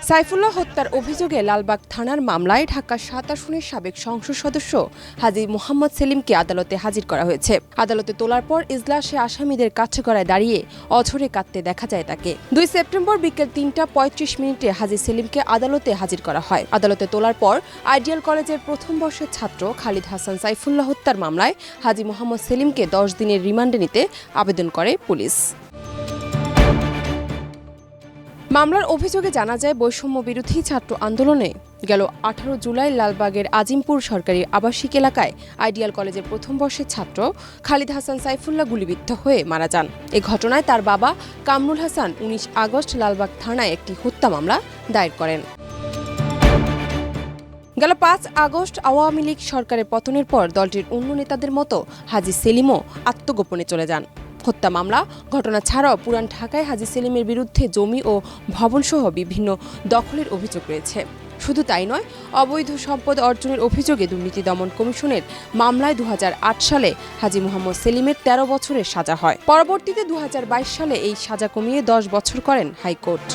সাইফুল্লাহ হত্যার অভিযোগে লালবাগ থানার মামলায় ঢাকা ৭ আসনের সাবেক সংসদ সদস্য হাজী মোহাম্মদ সেলিমকে আদালতে হাজির করা হয়েছে। আদালতে তোলার পর ইজলাসে আসামিদের কাঠগড়ায় দাঁড়িয়ে অঝরে কাঁদতে দেখা যায় তাকে। ২ সেপ্টেম্বর বিকেল ৩টা ৩৫ মিনিটে হাজী সেলিমকে আদালতে হাজির করা হয়। আদালতে তোলার পর আইডিয়াল কলেজের প্রথম বর্ষের ছাত্র খালিদ হাসান সাইফুল্লাহ হত্যার মামলায় হাজী মোহাম্মদ সেলিমকে ১০ দিনের রিমান্ডে নিতে আবেদন করে পুলিশ। মামলার অভিযোগে জানা যায়, বৈষম্য বিরোধী ছাত্র আন্দোলনে গেল ১৮ জুলাই লালবাগের আজিমপুর সরকারি আবাসিক এলাকায় আইডিয়াল কলেজের প্রথম বর্ষের ছাত্র খালিদ হাসান সাইফুল্লাহ গুলিবিদ্ধ হয়ে মারা যান। এ ঘটনায় তার বাবা কামরুল হাসান ১৯ আগস্ট লালবাগ থানায় একটি হত্যা মামলা দায়ের করেন। গেল ৫ আগস্ট আওয়ামী লীগ সরকারের পতনের পর দলটির অন্য নেতাদের মতো হাজী সেলিমও আত্মগোপনে চলে যান। হত্যা মামলা ঘটনা ছাড়াও পুরান ঢাকায় হাজী সেলিমের বিরুদ্ধে জমি ও ভবনসহ বিভিন্ন দখলের অভিযোগ রয়েছে। শুধু তাই নয়, অবৈধ সম্পদ অর্জনের অভিযোগে দুর্নীতি দমন কমিশনের মামলায় ২০০৮ সালে হাজী মোহাম্মদ সেলিমের ১৩ বছরের সাজা হয়। পরবর্তীতে ২০২২ সালে এই সাজা কমিয়ে ১০ বছর করেন হাইকোর্ট।